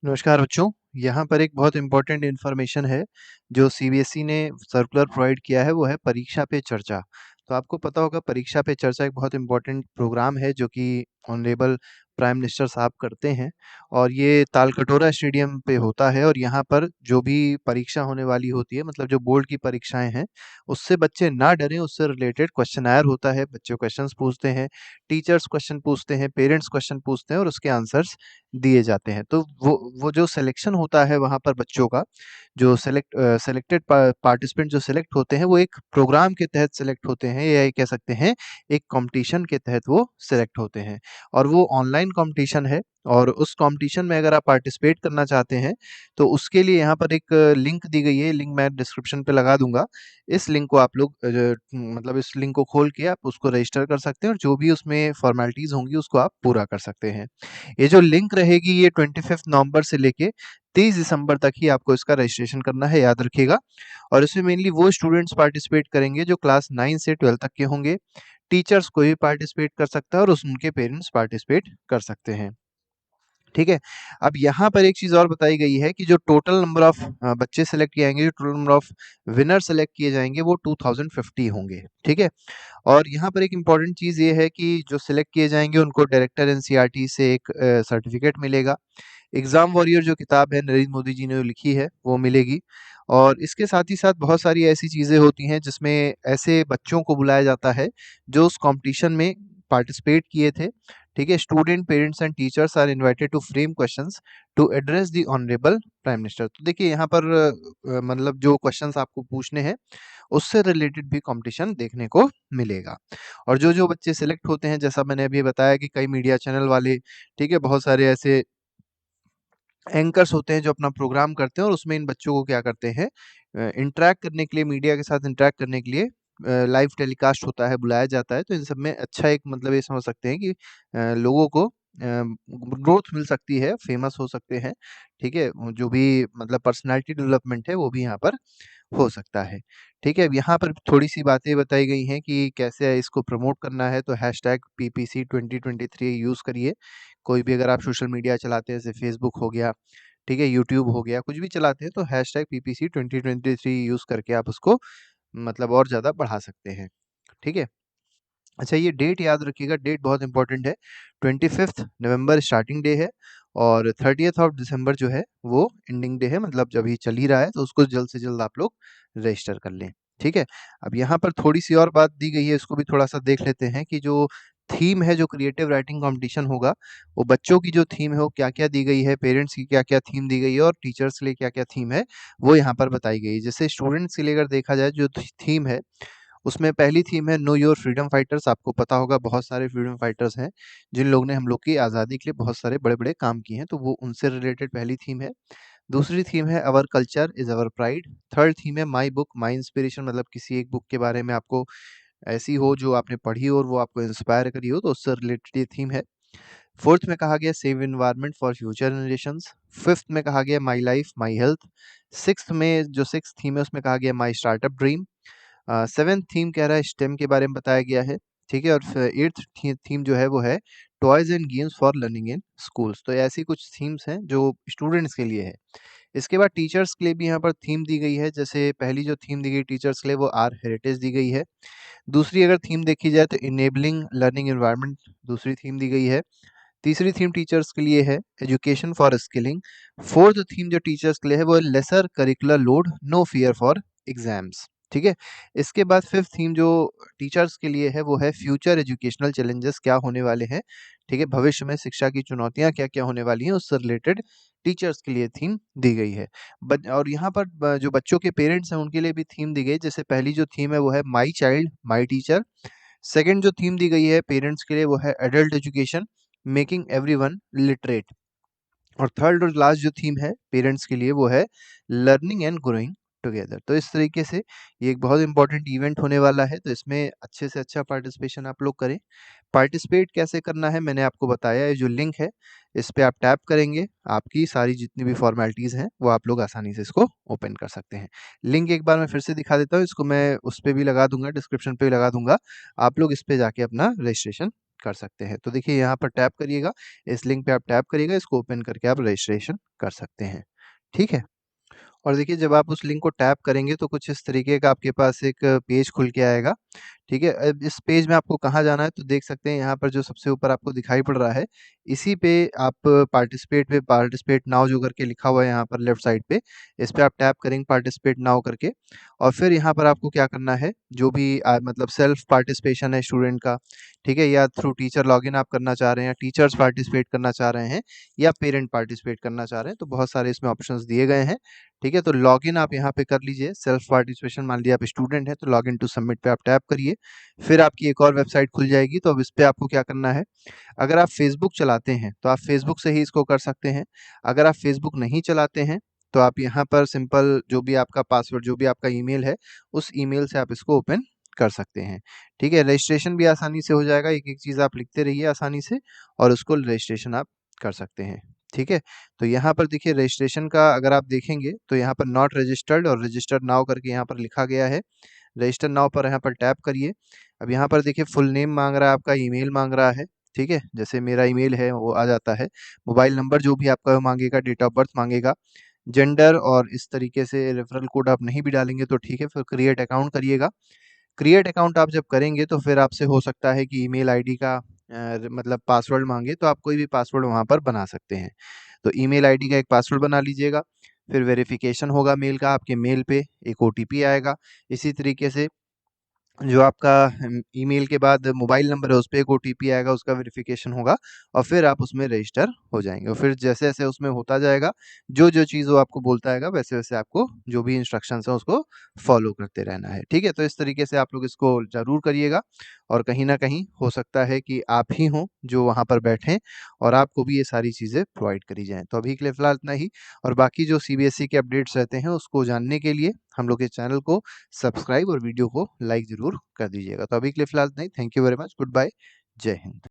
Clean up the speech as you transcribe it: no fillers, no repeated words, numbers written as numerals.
नमस्कार बच्चों, यहाँ पर एक बहुत इम्पोर्टेंट इन्फॉर्मेशन है जो सीबीएसई ने सर्कुलर प्रोवाइड किया है, वो है परीक्षा पे चर्चा। तो आपको पता होगा परीक्षा पे चर्चा एक बहुत इम्पोर्टेंट प्रोग्राम है जो कि ऑनरेबल प्राइम मिनिस्टर साहब करते हैं और ये तालकटोरा स्टेडियम पे होता है और यहाँ पर जो भी परीक्षा होने वाली होती है, मतलब जो बोर्ड की परीक्षाएं हैं, उससे बच्चे ना डरें। उससे रिलेटेड क्वेश्चनायर होता है, बच्चे क्वेश्चंस पूछते हैं, टीचर्स क्वेश्चन पूछते हैं, पेरेंट्स क्वेश्चन पूछते हैं और उसके आंसर्स दिए जाते हैं। तो वो जो सिलेक्शन होता है वहाँ पर बच्चों का, जो सेलेक्टेड पार्टिसिपेंट जो सिलेक्ट होते हैं, वो एक प्रोग्राम के तहत सिलेक्ट होते हैं या ये कह सकते हैं एक कॉम्पिटिशन के तहत वो सिलेक्ट होते हैं और वो ऑनलाइन कॉम्पिटिशन है। और उस कॉम्पिटिशन में अगर आप पार्टिसिपेट करना चाहते हैं तो उसके लिए यहाँ पर एक लिंक दी गई है, लिंक मैं डिस्क्रिप्शन पे लगा दूंगा। इस लिंक को आप लोग मतलब इस लिंक को खोल के आप उसको रजिस्टर कर सकते हैं और जो भी उसमें फॉर्मेलिटीज होंगी उसको आप पूरा कर सकते हैं। ये जो लिंक रहेगी ये 25 नवंबर से लेके 30 दिसंबर तक ही आपको इसका रजिस्ट्रेशन करना है, याद रखिएगा। और इसमें मेनली वो स्टूडेंट्स पार्टिसिपेट करेंगे जो क्लास 9 से 12 तक के होंगे। टीचर्स कोई भी पार्टिसिपेट कर सकता है और उनके पेरेंट्स पार्टिसिपेट कर सकते हैं। ठीक है। अब यहाँ पर एक चीज़ और बताई गई है कि जो टोटल नंबर ऑफ बच्चे सेलेक्ट किए जाएंगे, जो total number of winner select किए जाएंगे वो 2050 होंगे। ठीक है। और यहाँ पर एक इम्पॉर्टेंट चीज़ ये है कि जो सिलेक्ट किए जाएंगे उनको डायरेक्टर एनसीईआरटी से एक सर्टिफिकेट मिलेगा। एग्ज़ाम वॉरियर जो किताब है नरेंद्र मोदी जी ने जो लिखी है वो मिलेगी। और इसके साथ ही साथ बहुत सारी ऐसी चीज़ें होती हैं जिसमें ऐसे बच्चों को बुलाया जाता है जो उस कॉम्पिटिशन में पार्टिसिपेट किए थे। ठीक है। Student, parents and teachers are invited to frame questions to address the honourable prime minister. तो देखिए यहाँ पर मतलब जो क्वेश्चंस आपको पूछने हैं उससे रिलेटेड भी कंपटीशन देखने को मिलेगा। और जो बच्चे सिलेक्ट होते हैं, जैसा मैंने अभी बताया कि कई मीडिया चैनल वाले, ठीक है, बहुत सारे ऐसे एंकर्स होते हैं जो अपना प्रोग्राम करते हैं और उसमें इन बच्चों को क्या करते हैं, इंटरेक्ट करने के लिए, मीडिया के साथ इंटरेक्ट करने के लिए लाइव टेलीकास्ट होता है, बुलाया जाता है। तो इन सब में अच्छा एक मतलब ये समझ सकते हैं कि लोगों को ग्रोथ मिल सकती है, फेमस हो सकते हैं। ठीक है। जो भी मतलब पर्सनालिटी डेवलपमेंट है वो भी यहाँ पर हो सकता है। ठीक है। अब यहाँ पर थोड़ी सी बातें बताई गई हैं कि कैसे इसको प्रमोट करना है। तो हैशटैग PPC 2023 यूज़ करिए। कोई भी अगर आप सोशल मीडिया चलाते हैं, जैसे फेसबुक हो गया, ठीक है, यूट्यूब हो गया, कुछ भी चलाते हैं तो हैशटैग PPC 2023 यूज़ करके आप उसको मतलब और ज़्यादा बढ़ा सकते हैं। ठीक है। अच्छा, ये डेट याद रखिएगा, डेट बहुत इंपॉर्टेंट है। 25 नवंबर स्टार्टिंग डे है और 30th ऑफ दिसंबर जो है वो एंडिंग डे है, मतलब जब ये चल ही रहा है तो उसको जल्द से जल्द आप लोग रजिस्टर कर लें। ठीक है। अब यहाँ पर थोड़ी सी और बात दी गई है, इसको भी थोड़ा सा देख लेते हैं कि जो थीम है, जो क्रिएटिव राइटिंग कंपटीशन होगा, वो बच्चों की जो थीम है वो क्या क्या दी गई है, पेरेंट्स की क्या क्या थीम दी गई है और टीचर्स के लिए क्या क्या थीम है वो यहाँ पर बताई गई है। जैसे स्टूडेंट्स के लिए अगर देखा जाए, जो थीम है उसमें पहली थीम है नो योर फ्रीडम फाइटर्स। आपको पता होगा बहुत सारे फ्रीडम फाइटर्स हैं जिन लोगों ने हम लोग की आज़ादी के लिए बहुत सारे बड़े-बड़े काम किए हैं, तो वो उनसे रिलेटेड पहली थीम है। दूसरी थीम है our culture is our pride. Third theme है माय बुक माय इंस्पिरेशन, मतलब किसी एक बुक के बारे में आपको ऐसी हो जो आपने पढ़ी हो और वो आपको इंस्पायर करी हो, तो उससे रिलेटेड ये थीम है। फोर्थ में कहा गया save environment for future generations. Fifth में कहा गया my life my health. Sixth में जो सिक्स्थ थीम है उसमें कहा गया my startup dream. Seventh theme कह रहा है स्टेम के बारे में बताया गया है। ठीक है। और एट्थ थीम जो है वो है toys and games for learning in schools. तो ऐसी कुछ थीम्स हैं जो स्टूडेंट्स के लिए है। इसके बाद टीचर्स के लिए भी यहाँ पर थीम दी गई है। जैसे पहली जो थीम दी गई टीचर्स के लिए वो आर हेरिटेज दी गई है। दूसरी अगर थीम देखी जाए तो इनेबलिंग लर्निंग एनवायरनमेंट दूसरी थीम दी गई है। तीसरी थीम टीचर्स के लिए है education for skilling. Fourth theme जो टीचर्स के लिए है वो है lesser curricular load, no fear for exams. ठीक है। इसके बाद फिफ्थ थीम जो टीचर्स के लिए है वो है फ्यूचर एजुकेशनल चैलेंजेस, क्या होने वाले हैं, ठीक है, भविष्य में शिक्षा की चुनौतियां क्या क्या होने वाली हैं, उससे रिलेटेड टीचर्स के लिए थीम दी गई है। और यहाँ पर जो बच्चों के पेरेंट्स हैं उनके लिए भी थीम दी गई है। जैसे पहली जो थीम है वो है my child my teacher. Second जो थीम दी गई है पेरेंट्स के लिए वो है adult education, making everyone literate. और थर्ड और लास्ट जो थीम है पेरेंट्स के लिए वो है लर्निंग एंड ग्रोइंग टुगेदर। तो इस तरीके से ये एक बहुत इंपॉर्टेंट इवेंट होने वाला है, तो इसमें अच्छे से अच्छा पार्टिसिपेशन आप लोग करें। पार्टिसिपेट कैसे करना है मैंने आपको बताया है, जो लिंक है इस पे आप टैप करेंगे, आपकी सारी जितनी भी फॉर्मेलिटीज़ हैं वो आप लोग आसानी से इसको ओपन कर सकते हैं। लिंक एक बार मैं फिर से दिखा देता हूँ, इसको मैं उस पे भी लगा दूंगा, डिस्क्रिप्शन पे भी लगा दूंगा। आप लोग इस पे जाके अपना रजिस्ट्रेशन कर सकते हैं। तो देखिए यहाँ पर टैप करिएगा, इस लिंक पे आप टैप करिएगा, इसको ओपन करके आप रजिस्ट्रेशन कर सकते हैं। ठीक है? और देखिए जब आप उस लिंक को टैप करेंगे तो कुछ इस तरीके का आपके पास एक पेज खुल के आएगा। ठीक है? अब इस पेज में आपको कहाँ जाना है तो देख सकते हैं यहाँ पर जो सबसे ऊपर आपको दिखाई पड़ रहा है, इसी पे आप पार्टिसिपेट नाउ जो करके लिखा हुआ है यहाँ पर लेफ्ट साइड पे, इस पे आप टैप करेंगे पार्टिसिपेट नाउ करके और फिर यहाँ पर आपको क्या करना है, जो भी मतलब सेल्फ पार्टिसिपेशन है स्टूडेंट का, ठीक है? या थ्रू टीचर लॉगिन आप करना चाह रहे हैं, टीचर्स पार्टिसिपेट करना चाह रहे हैं या पेरेंट पार्टिसिपेट करना चाह रहे हैं, तो बहुत सारे इसमें ऑप्शंस दिए गए हैं। ठीक है? तो लॉगिन आप यहाँ पे कर लीजिए, सेल्फ पार्टिसिपेशन मान लीजिए आप स्टूडेंट हैं, तो लॉगिन टू सबमिट पे आप टैप करिए। फिर आपकी एक और वेबसाइट खुल जाएगी, तो अब इस पे आपको क्या करना है, अगर आप फ़ेसबुक चलाते हैं, तो आप फ़ेसबुक से ही इसको कर सकते हैं। अगर आप फ़ेसबुक नहीं चलाते हैं, तो आप यहाँ पर सिंपल जो भी आपका पासवर्ड, जो भी आपका ईमेल है, उस ईमेल से आप इसको ओपन कर सकते हैं। ठीक है? रजिस्ट्रेशन भी आसानी से हो जाएगा, एक-एक चीज़ आप लिखते रहिए आसानी से और उसको रजिस्ट्रेशन आप कर सकते हैं। ठीक है? तो यहाँ पर देखिए रजिस्ट्रेशन का अगर आप देखेंगे, तो यहाँ पर नॉट रजिस्टर्ड और रजिस्टर्ड नाउ करके यहाँ पर लिखा गया है। रजिस्टर नाउ पर यहाँ पर टैप करिए। अब यहाँ पर देखिए फुल नेम माँग रहा है, आपका ईमेल माँग रहा है, ठीक है? जैसे मेरा ईमेल है वो आ जाता है। मोबाइल नंबर जो भी आपका माँगेगा, डेट ऑफ बर्थ माँगेगा, जेंडर और इस तरीके से रेफरल कोड आप नहीं भी डालेंगे तो ठीक है, फिर क्रिएट अकाउंट करिएगा। क्रिएट अकाउंट आप जब करेंगे तो फिर आपसे हो सकता है कि ईमेल आईडी का मतलब पासवर्ड माँगे, तो आप कोई भी पासवर्ड वहाँ पर बना सकते हैं। तो ईमेल आईडी का एक पासवर्ड बना लीजिएगा, फिर वेरिफ़िकेशन होगा मेल का, आपके मेल पे एक ओटीपी आएगा। इसी तरीके से जो आपका ईमेल के बाद मोबाइल नंबर है, उस पे एक ओटीपी आएगा, उसका वेरिफ़िकेशन होगा और फिर आप उसमें रजिस्टर हो जाएँगे और फिर जैसे-जैसे उसमें होता जाएगा, जो-जो चीज़ वो आपको बोलता आएगा, वैसे-वैसे आपको जो भी इंस्ट्रक्शंस हैं, उसको फ़ॉलो करते रहना है। ठीक है? तो इस तरीके से आप लोग इसको ज़रूर करिएगा और कहीं न कहीं हो सकता है कि आप ही हों, जो वहाँ पर बैठें और आपको भी ये सारी चीज़ें प्रोवाइड करी जाएँ। तो अभी के लिए फ़िलहाल इतना ही और बाकी जो सीबीएसई के अपडेट्स रहते हैं, उसको जानने के लिए हम लोग के चैनल को सब्सक्राइब और वीडियो को लाइक ज़रूर कर दीजिएगा। तो अभी के लिए फ़िलहाल इतना ही। Thank you very much. Good bye. जय हिंद।